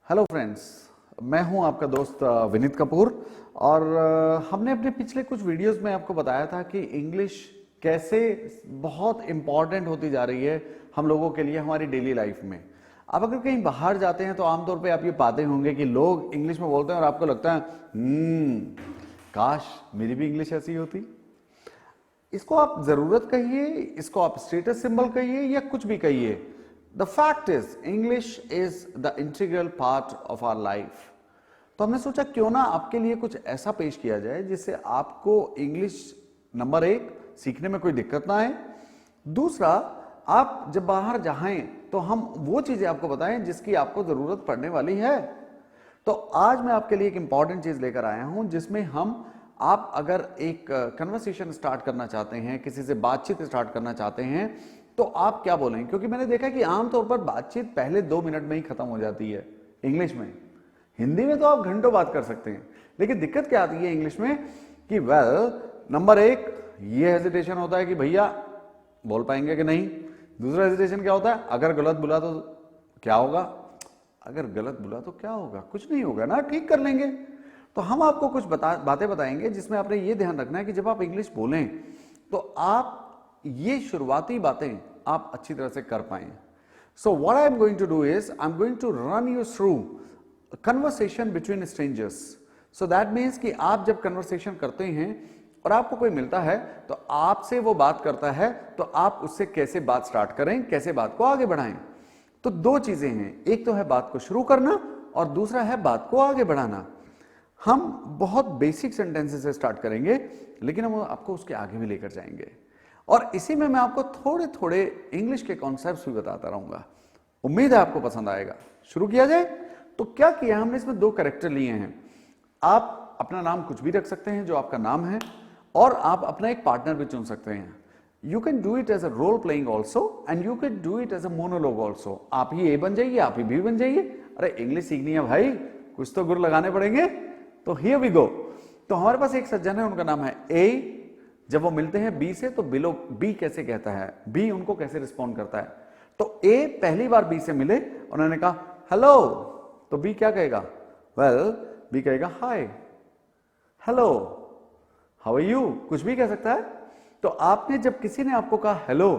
Hello friends, मैं हूं आपका दोस्त विनीत कपूर। और हमने अपने पिछले कुछ वीडियोस में आपको बताया था कि इंग्लिश कैसे बहुत इम्पॉर्टेंट होती जा रही है हम लोगों के लिए हमारी डेली लाइफ में। अब अगर कहीं बाहर जाते हैं तो आमतौर पे आप ये पाते होंगे कि लोग इंग्लिश में बोलते हैं और आपको लगता है काश मेरी भी इंग्लिश ऐसी होती। इसको आप जरूरत कहिए, इसको आप स्टेटस सिंबल कहिए या कुछ भी कहिए, the fact is English is the integral part of our life. तो हमने सोचा क्यों ना आपके लिए कुछ ऐसा पेश किया जाए जिससे आपको इंग्लिश नंबर एक सीखने में कोई दिक्कत ना आए, दूसरा आप जब बाहर जाएं तो हम वो चीजें आपको बताएं जिसकी आपको जरूरत पड़ने वाली है। तो आज मैं आपके लिए एक इंपॉर्टेंट चीज लेकर आया हूं जिसमें आप अगर एक कन्वर्सेशन स्टार्ट करना चाहते हैं, किसी से बातचीत स्टार्ट करना चाहते हैं, तो आप क्या बोलें। क्योंकि मैंने देखा कि आमतौर पर बातचीत पहले 2 मिनट में ही खत्म हो जाती है इंग्लिश में। हिंदी में तो आप घंटों बात कर सकते हैं, लेकिन दिक्कत क्या आती है इंग्लिश में कि नंबर एक ये हेजिटेशन होता है कि भैया बोल पाएंगे कि नहीं। दूसरा हेजिटेशन क्या होता है, अगर गलत बोला तो क्या होगा, अगर गलत बोला तो क्या होगा, कुछ नहीं होगा ना, ठीक कर लेंगे। तो हम आपको कुछ बातें बताएंगे जिसमें आपने ये ध्यान रखना है कि जब आप इंग्लिश बोलें तो आप ये शुरुआती बातें आप अच्छी तरह से कर पाए। So what I am going to do is I am going to run you through conversation between strangers. So that means कि आप जब कन्वर्सेशन करते हैं और आपको कोई मिलता है तो आपसे वो बात करता है, तो आप उससे कैसे बात स्टार्ट करें, कैसे बात को आगे बढ़ाएं। तो 2 चीजें हैं, एक तो है बात को शुरू करना और दूसरा है बात को आगे बढ़ाना। हम बहुत बेसिक सेंटेंसेस से स्टार्ट करेंगे, लेकिन हम आपको उसके आगे भी लेकर जाएंगे और इसी में मैं आपको थोड़े थोड़े इंग्लिश के कॉन्सेप्ट्स भी बताता रहूंगा। उम्मीद है आपको पसंद आएगा। शुरू किया जाए। तो क्या किया हमने, इसमें 2 कैरेक्टर लिए हैं। आप अपना नाम कुछ भी रख सकते हैं जो आपका नाम है, और आप अपना एक पार्टनर भी चुन सकते हैं। You can do it as a role playing also and you can do it as a monologue also. आप ही ए बन जाइए, आप ही बी बन जाइए। अरे इंग्लिश सीखनी है भाई, कुछ तो गुर लगाने पड़ेंगे। तो हियर वी गो। तो हमारे पास एक सज्जन है, उनका नाम है ए। जब वो मिलते हैं बी से तो बी कैसे कहता है, बी उनको कैसे रिस्पॉन्ड करता है। तो ए पहली बार बी से मिले, उन्होंने कहा हेलो, तो बी क्या कहेगा, बी कहेगा हाय, हेलो, हाउ आर यू, कुछ भी कह सकता है। तो आपने जब किसी ने आपको कहा हेलो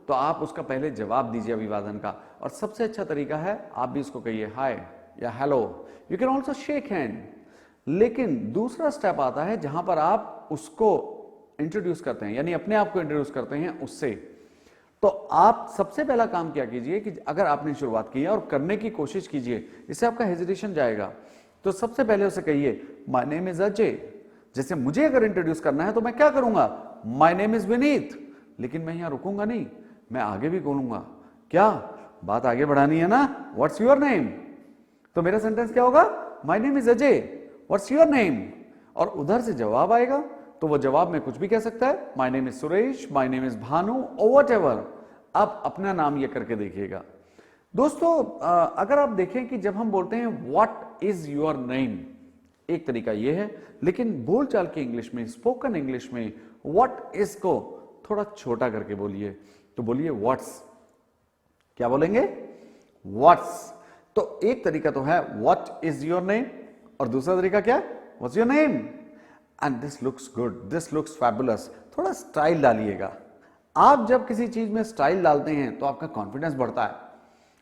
तो आप उसका पहले जवाब दीजिए अभिवादन का, और सबसे अच्छा तरीका है आप भी उसको कहिए हाय या hello. You can also shake hand. लेकिन दूसरा स्टेप आता है जहां पर आप उसको इंट्रोड्यूस करते हैं, यानी अपने आप को इंट्रोड्यूस करते हैं उससे। तो आप सबसे पहला काम क्या कीजिए कि अगर आपने शुरुआत की है और करने की कोशिश कीजिए, इससे आपका हेजिटेशन जाएगा। तो सबसे पहले उसे कहिए माय नेम इज अजय। जैसे मुझे अगर इंट्रोड्यूस करना है तो मैं क्या करूंगा, माय नेम इज विनीत। लेकिन मैं यहां रुकूंगा नहीं, मैं आगे भी बोलूंगा। क्या बात आगे बढ़ानी है ना, व्हाट्स योर नेम। तो मेरा सेंटेंस क्या होगा, my name is Ajay, what's your name. और उधर से जवाब आएगा, तो वो जवाब में कुछ भी कह सकता है, my name is Suresh, my name is Bhanu, और व्हाटएवर। आप अपना नाम ये करके देखिएगा। दोस्तों अगर आप देखें कि जब हम बोलते हैं व्हाट इज योर नेम, एक तरीका ये है, लेकिन बोलचाल की इंग्लिश में, स्पोकन इंग्लिश में व्हाट इज को थोड़ा छोटा करके बोलिए। तो बोलिए व्हाट्स। क्या बोलेंगे, व्हाट्स। तो एक तरीका तो है व्हाट इज योर नेम, और दूसरा तरीका क्या, what's your name. And this looks good, this looks fabulous. थोड़ा स्टाइल डालिएगा। आप जब किसी चीज में स्टाइल डालते हैं तो आपका कॉन्फिडेंस बढ़ता है।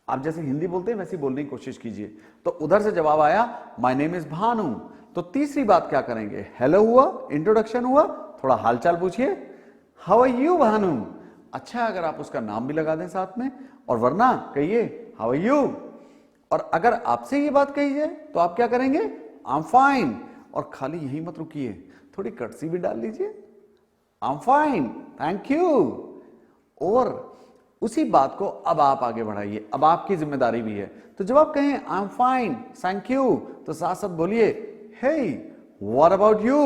आप जैसे हिंदी बोलते हैं वैसे बोलने की कोशिश कीजिए। तो उधर से जवाब आया माय नेम इज भानु। तो तीसरी बात क्या करेंगे, हेलो हुआ, इंट्रोडक्शन हुआ, थोड़ा हालचाल पूछिए, हाउ आर यू भानु। अच्छा, अगर आप उसका नाम भी लगा दें साथ में, और वरना कहिए हाउ आर यू। और अगर आपसे ये बात कही जाए तो आप क्या करेंगे, आई एम फाइन। और खाली यही मत रुकिए, थोड़ी कर्टसी भी डाल लीजिए, आई एम फाइन, थैंक यू। और उसी बात को अब आप आगे बढ़ाइए, अब आपकी जिम्मेदारी भी है। तो जब आप कहें आई एम फाइन, थैंक यू, तो साथ साथ बोलिए हे व्हाट अबाउट यू।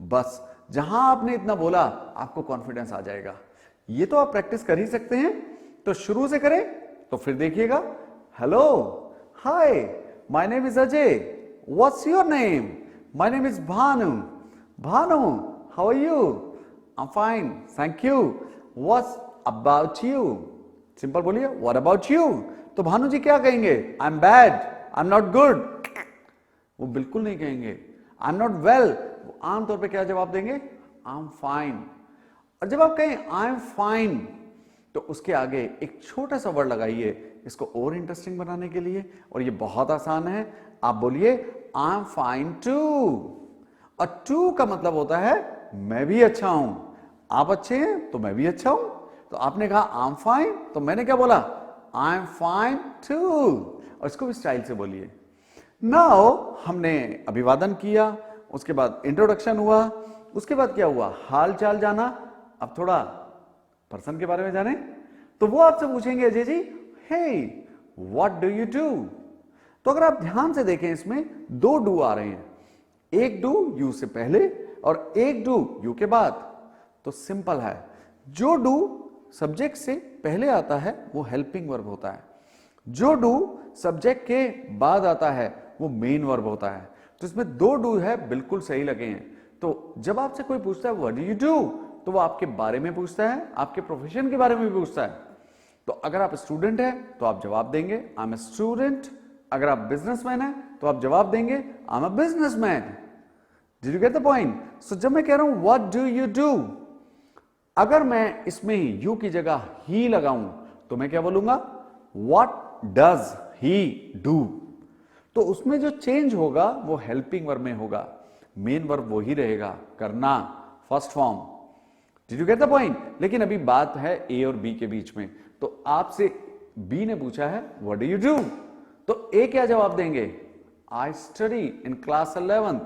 बस जहां आपने इतना बोला आपको कॉन्फिडेंस आ जाएगा। ये तो आप प्रैक्टिस कर ही सकते हैं, तो शुरू से करें। तो फिर देखिएगा, hello, hi, my name is Ajay, what's your name, my name is Bhanu, Bhanu, how are you, I am fine, thank you, what's about you. Simple बोलिए व्हाट अबाउट यू। तो भानु जी क्या कहेंगे, I am bad, I am not good, वो बिल्कुल नहीं कहेंगे। I am not well, वो आमतौर पे क्या जवाब देंगे? I am fine. और जब आप कहें आई एम फाइन, तो उसके आगे एक छोटा सा वर्ड लगाइए इसको और इंटरेस्टिंग बनाने के लिए, और ये बहुत आसान है। आप बोलिए आई एम फाइन टू, और टू का मतलब होता है मैं भी अच्छा हूं। आप अच्छे हैं तो मैं भी अच्छा हूं। तो आपने कहा आई एम फाइन, तो मैंने क्या बोला? I am fine too. और इसको भी स्टाइल से बोलिए। नाउ हमने अभिवादन किया, उसके बाद इंट्रोडक्शन हुआ, उसके बाद क्या हुआ? हाल चाल जाना। अब थोड़ा पर्सन के बारे में जाने, तो वो आपसे पूछेंगे Ajay ji, hey what do you do? तो अगर आप ध्यान से देखें इसमें दो डू आ रहे हैं, एक डू यू से पहले और एक डू यू के बाद। तो सिंपल है, जो डू सब्जेक्ट से पहले आता है वो हेल्पिंग वर्ब होता है, जो डू सब्जेक्ट के बाद आता है वो मेन वर्ब होता है। तो इसमें दो डू है, बिल्कुल सही लगे हैं। तो जब आपसे कोई पूछता है व्हाट डू यू डू, तो वो आपके बारे में पूछता है, आपके प्रोफेशन के बारे में भी पूछता है। तो अगर आप स्टूडेंट हैं तो आप जवाब देंगे आई एम ए स्टूडेंट। अगर आप बिजनेसमैन हैं तो आप जवाब देंगे I am a businessman. Did you get the point? So जब मैं कह रहा हूं व्हाट डू यू डू, अगर मैं इसमें यू की जगह ही लगाऊं तो मैं क्या बोलूंगा? What does he do. तो उसमें जो चेंज होगा वो हेल्पिंग वर्ब में होगा, मेन वर्ब वही रहेगा, करना, first form. Did you get the point? लेकिन अभी बात है ए और बी के बीच में। तो आपसे बी ने पूछा है व्हाट डू यू डू, तो ए क्या जवाब देंगे? आई study in class 11th,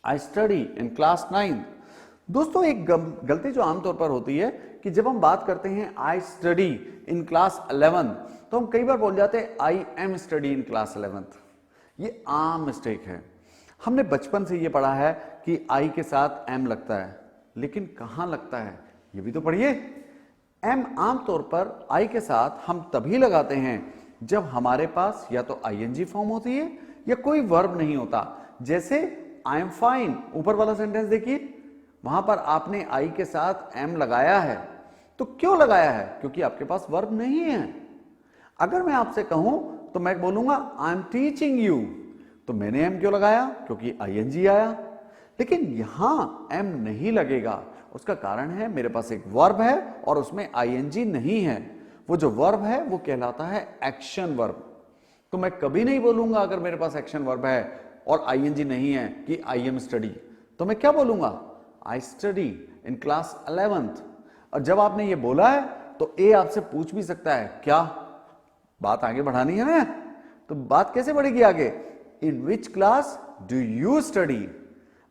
I study in class 9th। दोस्तों एक गलती जो आमतौर पर होती है कि जब हम बात करते हैं आई स्टडी इन क्लास 11th, तो हम कई बार बोल जाते हैं आई am study in class 11th। ये आम मिस्टेक है। हमने बचपन से ये पढ़ा है कि आई के साथ एम लगता है, लेकिन कहां लगता है ये भी तो पढ़िए। एम आमतौर पर आई के साथ हम तभी लगाते हैं जब हमारे पास या तो आईएनजी फॉर्म होती है या कोई वर्ब नहीं होता। जैसे आई एम फाइन, ऊपर वाला सेंटेंस देखिए, वहां पर आपने आई के साथ एम लगाया है। तो क्यों लगाया है? क्योंकि आपके पास वर्ब नहीं है। अगर मैं आपसे कहूं तो मैं बोलूंगा आई एम टीचिंग यू, तो मैंने एम क्यों लगाया? क्योंकि आईएनजी आया। लेकिन यहां एम नहीं लगेगा, उसका कारण है मेरे पास एक वर्ब है और उसमें आईएनजी नहीं है। वो जो वर्ब है वो कहलाता है एक्शन वर्ब। तो मैं कभी नहीं बोलूंगा अगर मेरे पास एक्शन वर्ब है और आईएनजी नहीं है कि आई एम स्टडी, तो मैं क्या बोलूंगा? आई स्टडी इन क्लास 11th। और जब आपने ये बोला है तो ए आपसे पूछ भी सकता है, क्या बात आगे बढ़ानी है ना? तो बात कैसे बढ़ेगी आगे? In which class do you study.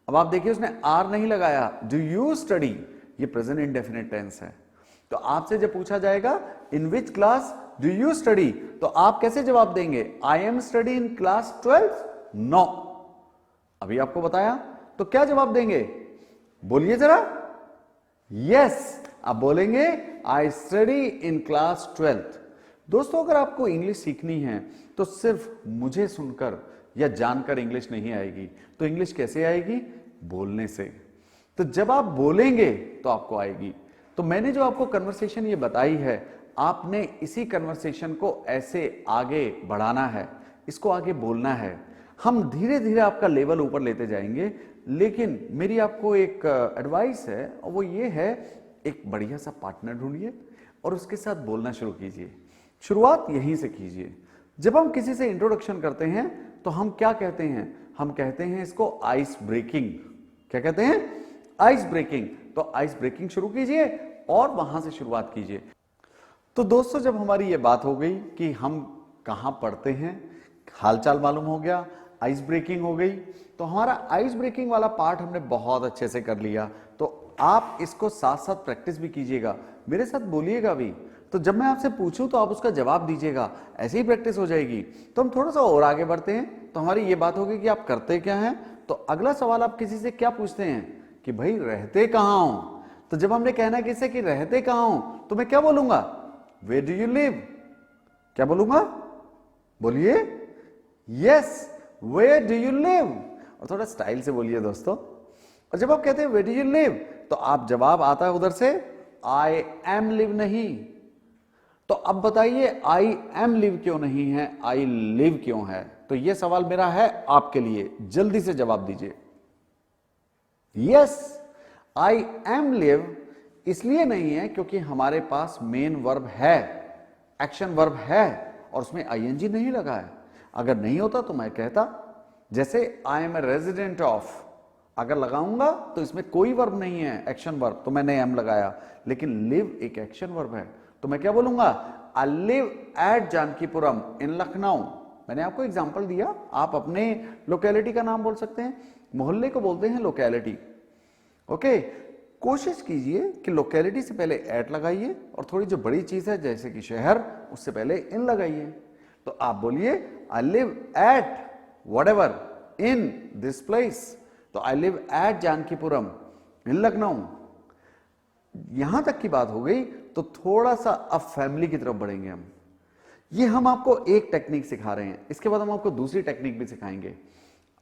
अब आप देखिए उसने आर नहीं लगाया, डू यू स्टडी, ये प्रेजेंट इंडेफिनिट टेंस है। तो आपसे जब पूछा जाएगा in which class do you study, तो आप कैसे जवाब देंगे? I am study in class 12th? No, अभी आपको बताया। तो क्या जवाब देंगे? बोलिए जरा। यस, आप बोलेंगे आई स्टडी इन क्लास 12th। दोस्तों अगर आपको इंग्लिश सीखनी है तो सिर्फ मुझे सुनकर या जानकर इंग्लिश नहीं आएगी। तो इंग्लिश कैसे आएगी? बोलने से। तो जब आप बोलेंगे तो आपको आएगी। तो मैंने जो आपको कन्वर्सेशन ये बताई है, आपने इसी कन्वर्सेशन को ऐसे आगे बढ़ाना है, इसको आगे बोलना है। हम धीरे धीरे आपका लेवल ऊपर लेते जाएंगे। लेकिन मेरी आपको एक एडवाइस है, और वो ये है, एक बढ़िया सा पार्टनर ढूंढिए और उसके साथ बोलना शुरू कीजिए। शुरुआत यहीं से कीजिए। जब हम किसी से इंट्रोडक्शन करते हैं तो हम क्या कहते हैं? हम कहते हैं इसको आइस ब्रेकिंग। क्या कहते हैं? Ice breaking. तो आइस ब्रेकिंग शुरू कीजिए और वहां से शुरुआत कीजिए। तो दोस्तों जब हमारी ये बात हो गई कि हम कहां पढ़ते हैं, हालचाल मालूम हो गया, आइस ब्रेकिंग हो गई, तो हमारा आइस ब्रेकिंग वाला पार्ट हमने बहुत अच्छे से कर लिया। तो आप इसको साथ साथ प्रैक्टिस भी कीजिएगा, मेरे साथ बोलिएगा भी। तो जब मैं आपसे पूछूं तो आप उसका जवाब दीजिएगा, ऐसे ही प्रैक्टिस हो जाएगी। तो हम थोड़ा सा और आगे बढ़ते हैं। तो हमारी ये बात होगी कि आप करते क्या हैं। तो अगला सवाल आप किसी से क्या पूछते हैं कि भाई रहते कहां हो। तो जब हमने कहना है किसी से कि रहते कहां हो, तो मैं क्या बोलूंगा? Where do you live. क्या बोलूंगा? बोलिए। Yes, where do you live. और थोड़ा स्टाइल से बोलिए दोस्तों। और जब आप कहते हैं वेयर डू यू लिव, तो आप जवाब आता है उधर से आई एम लिव नहीं। तो अब बताइए आई एम लिव क्यों नहीं है, आई लिव क्यों है? तो यह सवाल मेरा है आपके लिए, जल्दी से जवाब दीजिए। यस, आई एम लिव इसलिए नहीं है क्योंकि हमारे पास मेन वर्ब है, एक्शन वर्ब है और उसमें आईएनजी नहीं लगा है। अगर नहीं होता तो मैं कहता, जैसे I am a resident of, अगर लगाऊंगा तो इसमें कोई वर्ब नहीं है, एक्शन वर्ब, तो मैंने एम लगाया, लेकिन लिव एक एक्शन वर्ब है, तो मैं क्या बोलूंगा, आई लिव एट जानकीपुरम इन लखनऊ। मैंने आपको एग्जांपल दिया, आप अपने लोकेलिटी का नाम बोल सकते हैं, मोहल्ले को बोलते हैं लोकेलिटी। ओके, कोशिश कीजिए कि लोकेलिटी से पहले एट लगाइए और थोड़ी जो बड़ी चीज है जैसे कि शहर, उससे पहले इन लगाइए। तो आप बोलिए I live at whatever in this place, तो आई लिव एट जानकीपुरम इन लखनऊ। यहां तक की बात हो गई, तो थोड़ा सा अब फैमिली की तरफ बढ़ेंगे हम। ये हम आपको एक टेक्निक सिखा रहे हैं, इसके बाद हम आपको दूसरी टेक्निक भी सिखाएंगे।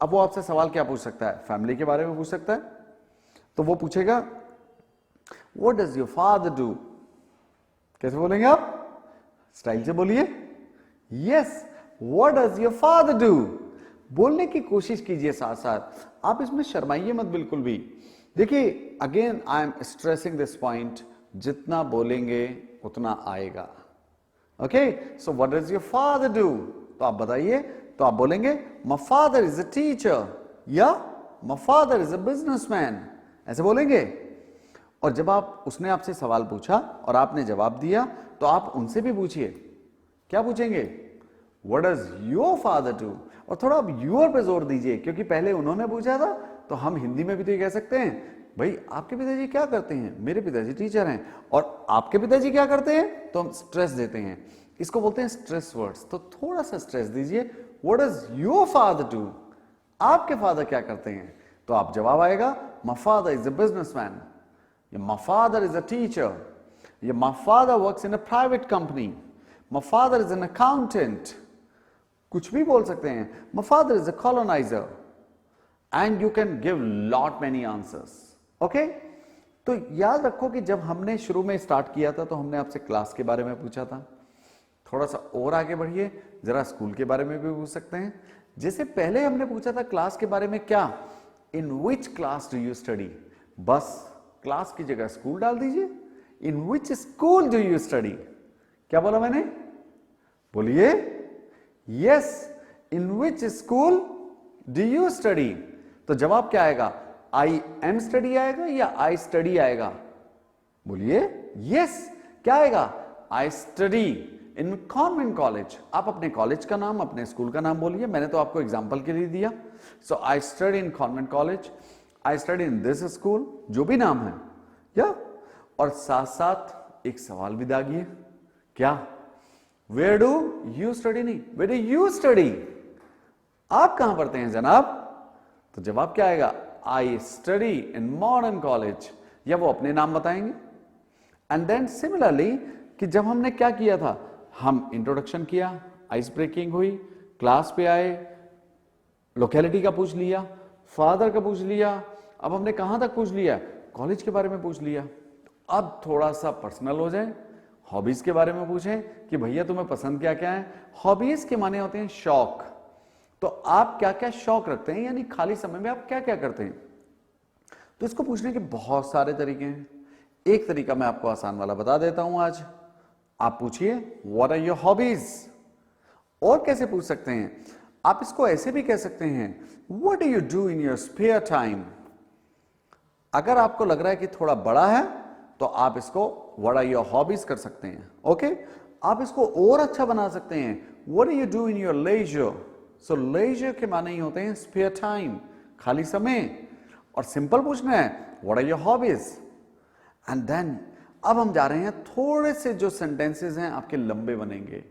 अब वो आपसे सवाल क्या पूछ सकता है, फैमिली के बारे में पूछ सकता है। तो वो पूछेगा what does your father do. कैसे बोलेंगे आप, स्टाइल से बोलिए, yes, what does your father do. बोलने की कोशिश कीजिए साथ साथ, आप इसमें शर्माइए मत बिल्कुल भी। देखिए, again I am stressing this point, जितना बोलेंगे उतना आएगा। Okay, so what does your father do, तो आप बताइए, तो आप बोलेंगे my father is a teacher या my father is a businessman, ऐसे बोलेंगे। और जब आप, उसने आपसे सवाल पूछा और आपने जवाब दिया, तो आप उनसे भी पूछिए, क्या पूछेंगे, what does your father do. और थोड़ा आप यूर पे जोर दीजिए, क्योंकि पहले उन्होंने पूछा था, तो हम हिंदी में भी तो ये कह सकते हैं, भाई आपके पिताजी क्या करते हैं, मेरे पिताजी टीचर हैं, और आपके पिताजी क्या करते हैं, तो हम स्ट्रेस देते हैं, इसको बोलते हैं स्ट्रेस वर्ड्स। तो थोड़ा सा स्ट्रेस दीजिए, what does your father do, आपके फादर क्या करते हैं, तो आप जवाब आएगा my father is a businessman, my father is a teacher, या my father works in a private company, my father is an accountant, कुछ भी बोल सकते हैं, my father is a coloniser, and you can give lot many answers. Okay, तो याद रखो कि जब हमने शुरू में स्टार्ट किया था तो हमने आपसे क्लास के बारे में पूछा था। थोड़ा सा और आगे बढ़िए, जरा स्कूल के बारे में भी पूछ सकते हैं। जैसे पहले हमने पूछा था क्लास के बारे में, क्या, in which class do you study, बस क्लास की जगह स्कूल डाल दीजिए, in which school do you study. क्या बोला मैंने, बोलिए, yes, in which school do you study. तो जवाब क्या आएगा, आई एम स्टडी आएगा या आई स्टडी आएगा, बोलिए, यस, क्या आएगा, आई स्टडी इन कॉन्वेंट कॉलेज। आप अपने कॉलेज का नाम, अपने स्कूल का नाम बोलिए, मैंने तो आपको एग्जांपल के लिए दिया। So I study in convent college, I study in this school, जो भी नाम है, या, और साथ साथ एक सवाल भी दागिए, क्या, वेयर डू यू स्टडी, नहीं, वेयर डू यू स्टडी, आप कहां पढ़ते हैं जनाब, तो जवाब क्या आएगा, आई स्टडी इन मॉडर्न कॉलेज, या वो अपने नाम बताएंगे। एंड देन सिमिलरली, कि जब हमने क्या किया था, हम इंट्रोडक्शन किया, आइस ब्रेकिंग हुई, क्लास पे आए, लोकेलिटी का पूछ लिया, फादर का पूछ लिया, अब हमने कहां तक पूछ लिया, कॉलेज के बारे में पूछ लिया। अब थोड़ा सा पर्सनल हो जाए, हॉबीज के बारे में पूछें कि भैया तुम्हें पसंद क्या क्या है। हॉबीज के माने होते हैं शौक, तो आप क्या क्या शौक रखते हैं, यानी खाली समय में आप क्या क्या करते हैं। तो इसको पूछने के बहुत सारे तरीके हैं। एक तरीका मैं आपको आसान वाला बता देता हूं आज, आप पूछिए व्हाट आर योर हॉबीज। और कैसे पूछ सकते हैं, आप इसको ऐसे भी कह सकते हैं, what do you do in your spare time. अगर आपको लग रहा है कि थोड़ा बड़ा है तो आप इसको व्हाट आर योर हॉबीज कर सकते हैं। ओके, आप इसको और अच्छा बना सकते हैं, what do you do in your leisure. So leisure के माने ही होते हैं स्पेयर टाइम, खाली समय। और सिंपल पूछना है what are your hobbies. And then अब हम जा रहे हैं, थोड़े से जो सेंटेंसेस हैं आपके लंबे बनेंगे।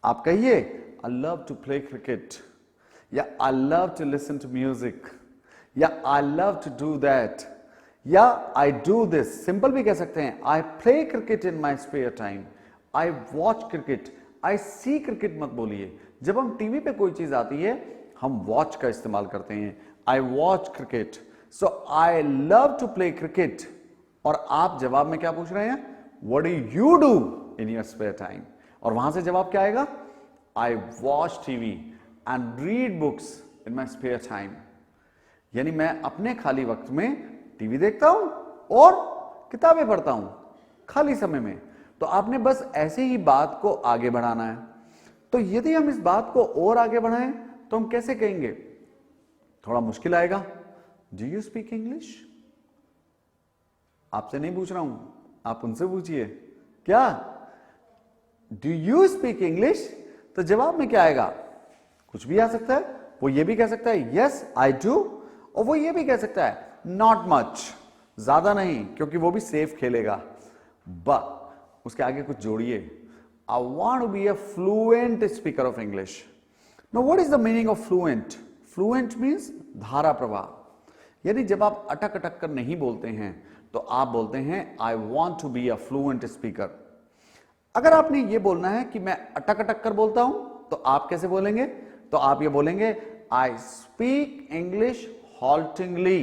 आप कहिए I love to play cricket, या I love to listen to music, या I love to do that, या आई डू दिस। सिंपल भी कह सकते हैं, I play cricket in my spare time, I watch cricket, I see cricket मत बोलिए। जब हम टीवी पे कोई चीज आती है हम वॉच का इस्तेमाल करते हैं, I watch cricket. So I love to play cricket. और आप जवाब में क्या पूछ रहे हैं, what do you do in your spare time. और वहां से जवाब क्या आएगा, I watch TV, and read books in my spare time. यानी मैं अपने खाली वक्त में टीवी देखता हूं और किताबें पढ़ता हूं खाली समय में। तो आपने बस ऐसे ही बात को आगे बढ़ाना है। तो यदि हम इस बात को और आगे बढ़ाएं तो हम कैसे कहेंगे? थोड़ा मुश्किल आएगा। Do you speak English? आपसे नहीं पूछ रहा हूं, आप उनसे पूछिए। क्या डू यू स्पीक इंग्लिश? तो जवाब में क्या आएगा? कुछ भी आ सकता है। वो ये भी कह सकता है यस आई डू, और वो ये भी कह सकता है नॉट मच, ज्यादा नहीं, क्योंकि वो भी सेफ खेलेगा। बट उसके आगे कुछ जोड़िए, I want to be a fluent speaker of English. Now what is the meaning of fluent? Fluent means धारा प्रवाह। यानी जब आप अटक अटक कर नहीं बोलते हैं तो आप बोलते हैं I want to be a fluent speaker. अगर आपने ये बोलना है कि मैं अटक अटक कर बोलता हूं तो आप कैसे बोलेंगे? तो आप ये बोलेंगे आई स्पीक इंग्लिश हॉल्टिंगली।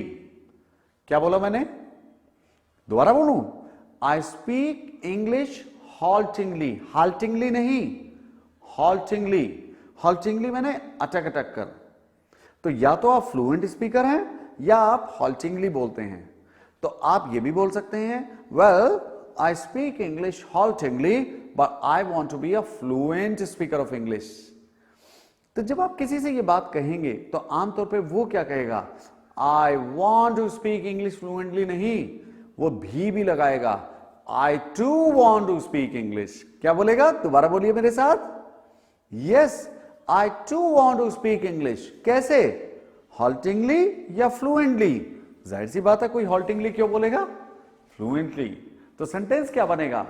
क्या बोला मैंने? दोबारा बोलूं? आई स्पीक इंग्लिश हॉल्टिंगली। हाल्टिंगली नहीं, हॉल्टिंगली। हॉल्टिंगली मैंने अटक अटक कर। तो या तो आप फ्लुएंट स्पीकर हैं या आप हॉल्टिंगली बोलते हैं। तो आप ये भी बोल सकते हैं well I speak English haltingly but I want to be a fluent speaker of English. तो जब आप किसी से ये बात कहेंगे तो आमतौर पे वो क्या कहेगा? I want to speak English fluently नहीं, वो भी लगाएगा। I too want to speak English. क्या बोलेगा? दोबारा बोलिए मेरे साथ। Yes I too want to speak English. कैसे? हॉल्टिंगली या फ्लुएंटली? जाहिर सी बात है, कोई हॉल्टिंगली क्यों बोलेगा? फ्लुएंटली। तो सेंटेंस क्या बनेगा?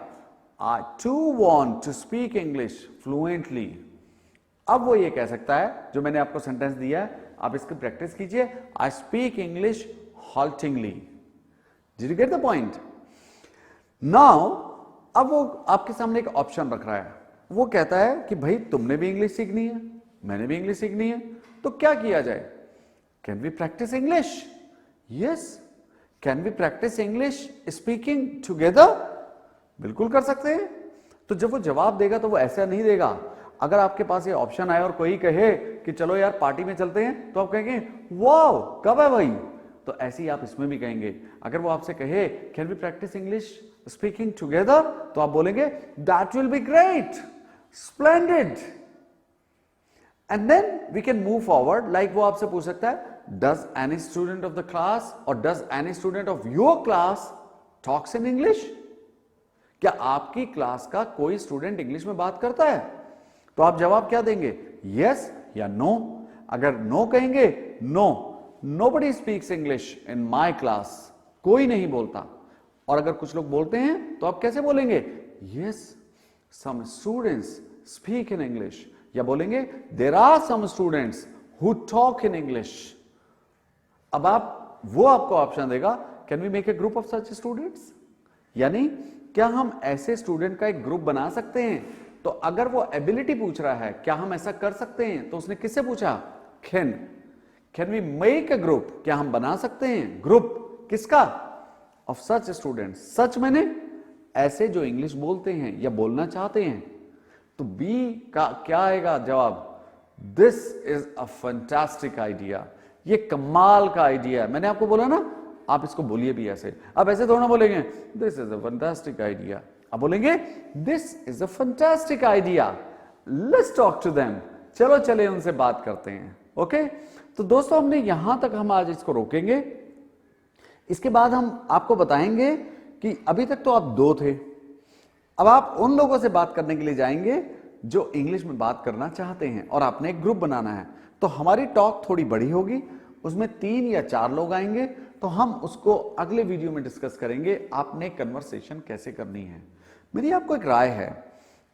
I too want to speak English fluently. अब वो ये कह सकता है जो मैंने आपको सेंटेंस दिया है, आप इसकी प्रैक्टिस कीजिए। I speak English haltingly. Did you get the point? Now अब वो आपके सामने एक ऑप्शन रख रहा है। वो कहता है कि भाई तुमने भी इंग्लिश सीखनी है, मैंने भी इंग्लिश सीखनी है, तो क्या किया जाए? Can we practice English? Yes. Can we practice English speaking together? बिल्कुल कर सकते हैं। तो जब वो जवाब देगा तो वो ऐसा नहीं देगा। अगर आपके पास ये ऑप्शन आए और कोई कहे कि चलो यार पार्टी में चलते हैं, तो आप कहेंगे वाओ कब है भाई? तो ऐसे ही आप इसमें भी कहेंगे। अगर वो आपसे कहे can we practice English speaking together, तो आप बोलेंगे that will be great, splendid. And then we can move forward. Like वो आपसे पूछ सकता है does any student of the class or does any student of your class talks in English? क्या आपकी क्लास का कोई स्टूडेंट इंग्लिश में बात करता है? तो आप जवाब क्या देंगे? यस या नो। अगर नो कहेंगे, no, nobody speaks English in my class, कोई नहीं बोलता। और अगर कुछ लोग बोलते हैं तो आप कैसे बोलेंगे? Yes some students speak in English, या बोलेंगे there are some students who talk in English. अब वो आपको ऑप्शन देगा can we make a group of such students? यानी क्या हम ऐसे स्टूडेंट का एक ग्रुप बना सकते हैं? तो अगर वो एबिलिटी पूछ रहा है क्या हम ऐसा कर सकते हैं, तो उसने किससे पूछा? Can we make a group? क्या हम बना सकते हैं ग्रुप? किसका? Of such students. सच मैंने ऐसे जो इंग्लिश बोलते हैं या बोलना चाहते हैं। तो बी का क्या आएगा जवाब? This is a fantastic idea. ये कमाल का आइडिया है। मैंने आपको बोला ना, आप इसको बोलिए भी ऐसे। अब ऐसे थोड़ा बोलेंगे this is a fantastic idea. अब बोलेंगे this is a fantastic idea, let's talk to them. चलो चले उनसे बात करते हैं। ओके तो दोस्तों हमने यहां तक हम आज इसको रोकेंगे। इसके बाद हम आपको बताएंगे कि अभी तक तो आप दो थे, अब आप उन लोगों से बात करने के लिए जाएंगे जो इंग्लिश में बात करना चाहते हैं और आपने एक ग्रुप बनाना है। तो हमारी टॉक थोड़ी बड़ी होगी, उसमें 3 या 4 लोग आएंगे। तो हम उसको अगले वीडियो में डिस्कस करेंगे आपने कन्वर्सेशन कैसे करनी है। मेरी आपको एक राय है,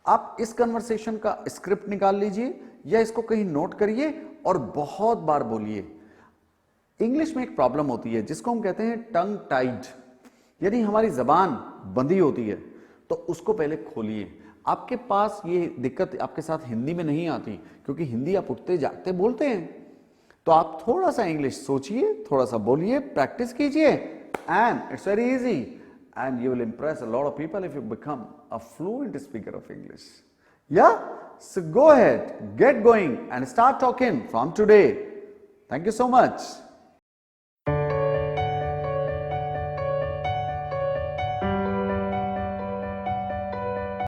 आप इस कन्वर्सेशन का स्क्रिप्ट निकाल लीजिए या इसको कहीं नोट करिए और बहुत बार बोलिए। इंग्लिश में एक प्रॉब्लम होती है जिसको हम कहते हैं टंग टाइड, यानी हमारी जबान बंधी होती है। तो उसको पहले खोलिए। आपके पास ये दिक्कत आपके साथ हिंदी में नहीं आती, क्योंकि हिंदी आप उठते जागते बोलते हैं। तो आप थोड़ा सा इंग्लिश सोचिए, थोड़ा सा बोलिए, प्रैक्टिस कीजिए, and it's very easy and you will Impress a lot of people if you become a fluent speaker of English. या So go ahead, get going and start talking from today. Thank you so much.